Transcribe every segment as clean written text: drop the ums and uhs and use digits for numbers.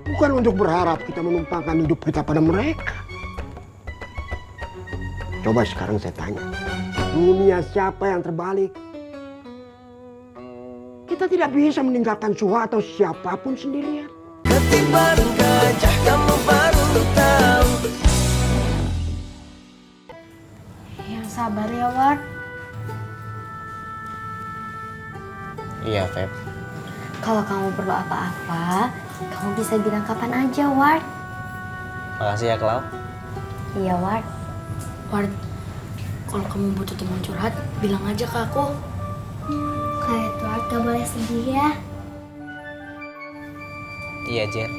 Bukan untuk berharap kita menumpangkan hidup kita pada mereka. Coba sekarang saya tanya, dunia siapa yang terbalik? Kita tidak bisa meninggalkan Suha atau siapapun sendirian. Ketiban gajah kamu baru tahu. Yang sabar ya, Ward. Iya, Feb. Kalau kamu perlu apa-apa, kamu bisa bilang kapan aja, Ward. Makasih ya, Klau. Iya, Ward. Ward, kalau kamu butuh teman curhat, bilang aja ke aku. Kak Edward gak boleh sedih ya. Iya, Jet.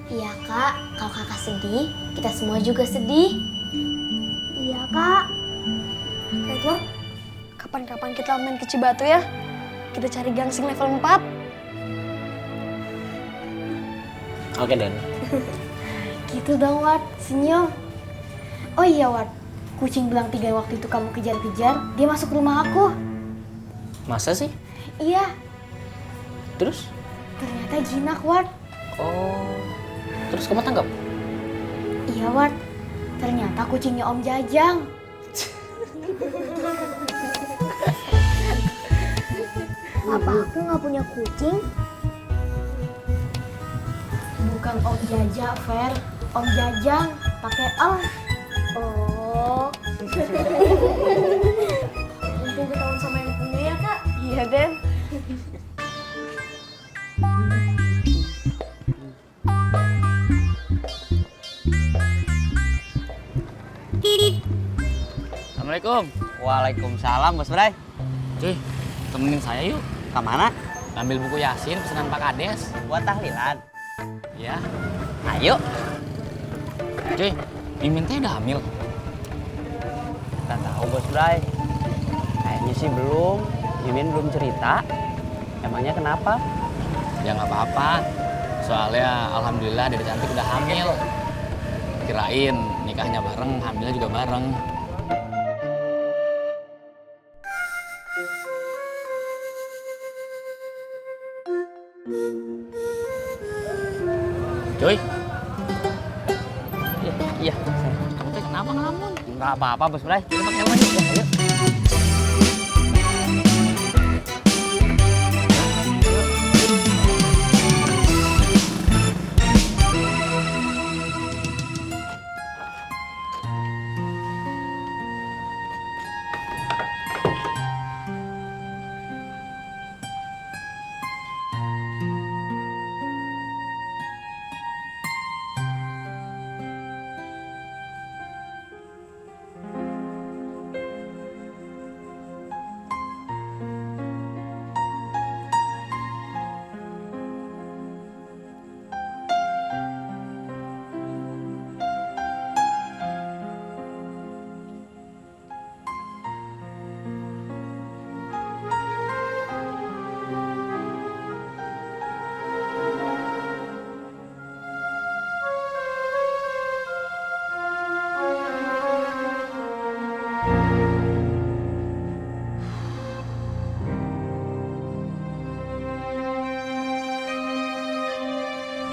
Iya, Kak. Kalau kakak sedih, kita semua juga sedih. Iya, Kak. Kak Edward, kapan-kapan kita main ke Cibatu ya? Kita cari gangsing level 4. Oke, Dan. Gitu dong, Ward. Senyum. Oh iya, Ward. Kucing belang 3 waktu itu kamu kejar-kejar, dia masuk rumah aku. Masa sih? Iya, Terus? ternyata jinak, Ward. Oh. Terus kamu tangkap? Iya, Ward. Ternyata kucingnya Om Jajang. Apa aku nggak punya kucing? Bukan Om Jaja, Fer. Om Jajang, pakai Om. Oh. Untung ketahuan sama yang punya ya, Kak. Iya, Den. Assalamualaikum. Waalaikumsalam, Bos Bray. Cuy, temenin saya yuk. Kemana? Ambil buku Yasin pesanan Pak Kades. Buat tahlilan. Ya. Ayo. Cuy, Mimin teh udah hamil. Nggak tahu, Bos Bray. Kayaknya sih belum. Mimin belum cerita. Emangnya kenapa? Ya nggak apa-apa. Soalnya alhamdulillah Dede Cantik udah hamil. Kirain nikahnya bareng, hamilnya juga bareng. Cuy, Iya. kamu teh kenapa ngelamun? Nggak apa-apa, Bos Bray. Kita pakai helm aja. Ayo.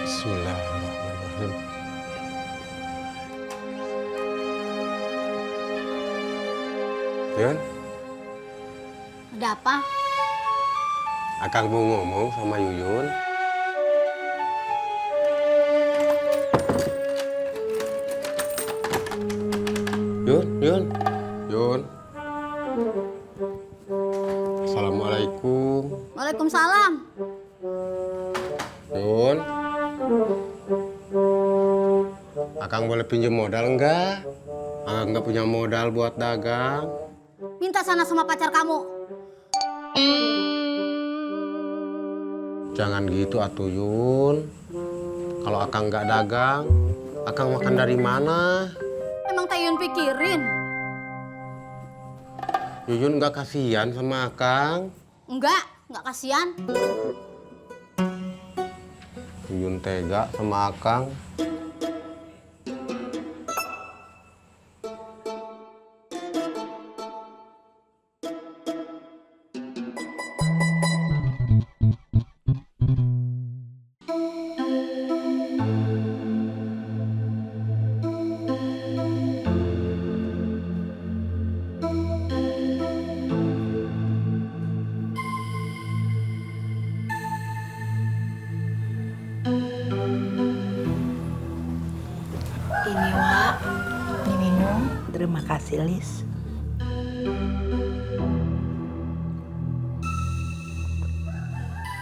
Bismillahirrahmanirrahim. Yun, Ada apa? Akang mau ngomong sama Yuyun. Yun. Assalamualaikum. Waalaikumsalam. Yun. Akang boleh pinjam modal enggak? Akang nggak punya modal buat dagang. Minta sana sama pacar kamu. Jangan gitu atuh Yun. Kalau Akang nggak dagang, Akang makan dari mana? Emang Tayun pikirin? Yuyun nggak kasihan sama Akang. Nggak kasihan. Yuyun tega sama Akang. Terima kasih, Lis.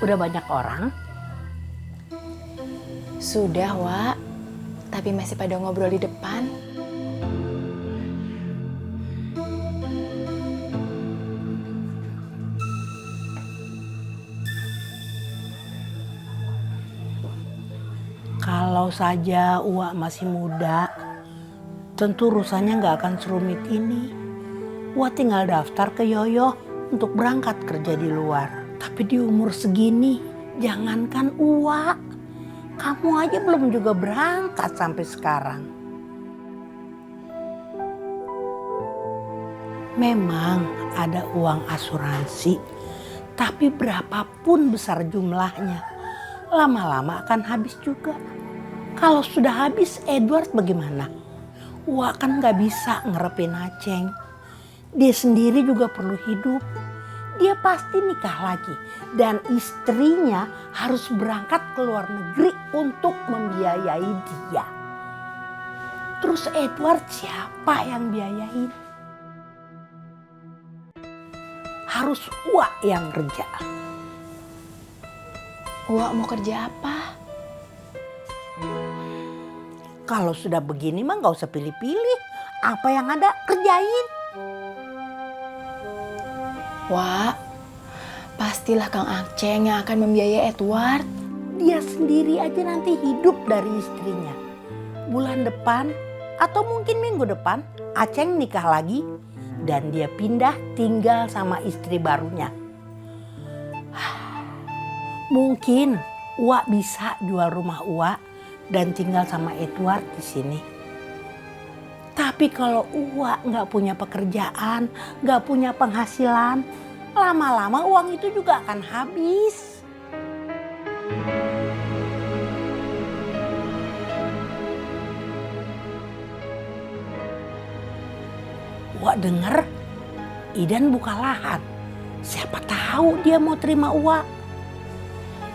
Udah banyak orang? Sudah, Wak. Tapi masih pada ngobrol di depan. Kalau saja Uwa masih muda, tentu urusannya nggak akan serumit ini. Uwa tinggal daftar ke Yoyo untuk berangkat kerja di luar. Tapi di umur segini, jangankan Uwa, kamu aja belum juga berangkat sampai sekarang. Memang ada uang asuransi, tapi berapapun besar jumlahnya, lama-lama akan habis juga. Kalau sudah habis, Edward bagaimana? Uwa kan gak bisa ngerepin Aceng. Dia sendiri juga perlu hidup. Dia pasti nikah lagi. Dan istrinya harus berangkat ke luar negeri untuk membiayai dia. Terus Edward siapa yang biayain? Harus Uwa yang kerja. Wak mau kerja apa? Kalau sudah begini mah gak usah pilih-pilih. Apa yang ada kerjain. Wak, pastilah Kang Aceng yang akan membiayai Edward. Dia sendiri aja nanti hidup dari istrinya. Bulan depan atau mungkin minggu depan Aceng nikah lagi dan dia pindah tinggal sama istri barunya. Mungkin Uwa bisa jual rumah Uwa dan tinggal sama Edward di sini. Tapi kalau Uwa nggak punya pekerjaan, nggak punya penghasilan, lama-lama uang itu juga akan habis. Uwa denger Idan buka lahan. Siapa tahu dia mau terima Uwa.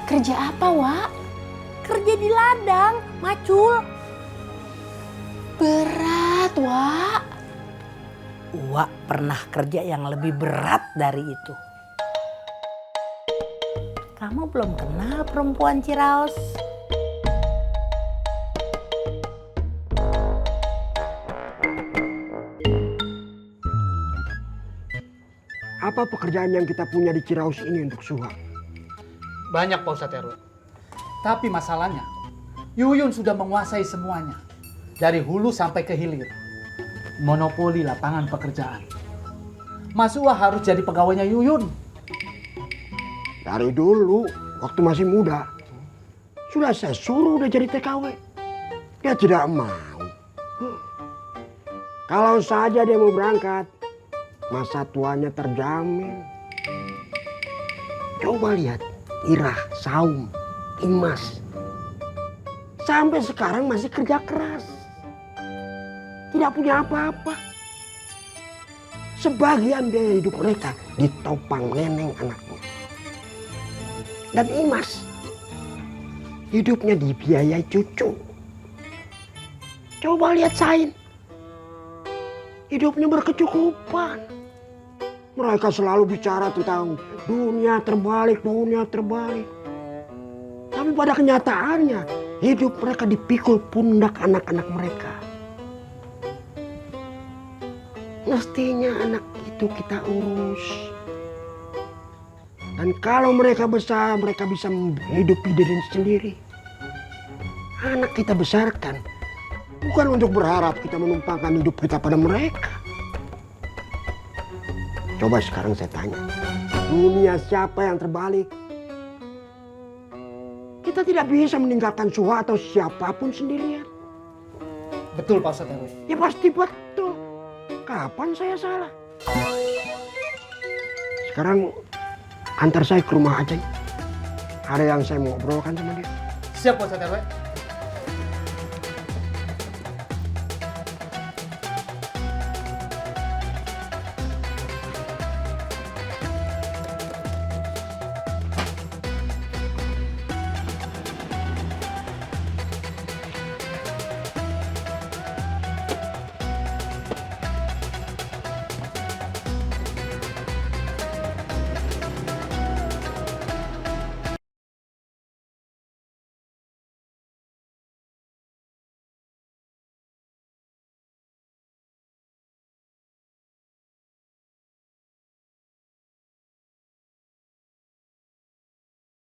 Kerja apa, Wak? Kerja di ladang, macul. Berat, Wak. Uwa pernah kerja yang lebih berat dari itu. Kamu belum kenal perempuan Ciraos. Apa pekerjaan yang kita punya di Ciraos ini untuk Suha? Banyak Pak Ustadz RW. Tapi masalahnya, Yuyun sudah menguasai semuanya. Dari hulu sampai ke hilir. Monopoli lapangan pekerjaan. Mas Uwa harus jadi pegawainya Yuyun. Dari dulu, waktu masih muda, sudah saya suruh udah jadi TKW. Dia tidak mau. Kalau saja dia mau berangkat, masa tuanya terjamin. Coba lihat, Irah, Saum, Imas. Sampai sekarang masih kerja keras. Tidak punya apa-apa. Sebagian biaya hidup mereka ditopang neneng anaknya. Dan Imas, hidupnya dibiayai cucu. Coba lihat Sain. Hidupnya berkecukupan. Mereka selalu bicara tentang dunia terbalik, dunia terbalik. Tapi pada kenyataannya, hidup mereka dipikul pundak anak-anak mereka. Mestinya anak itu kita urus. Dan kalau mereka besar, mereka bisa menghidupi diri sendiri. Anak kita besarkan, bukan untuk berharap kita menumpangkan hidup kita pada mereka. Coba sekarang saya tanya, dunia siapa yang terbalik? Kita tidak bisa meninggalkan Suha atau siapapun sendirian. Betul Pak Ustadz RW. Ya pasti betul. Kapan saya salah? Sekarang antar saya ke rumah Aceh. Ada yang saya mau obrolkan sama dia. Siap Pak Ustadz RW.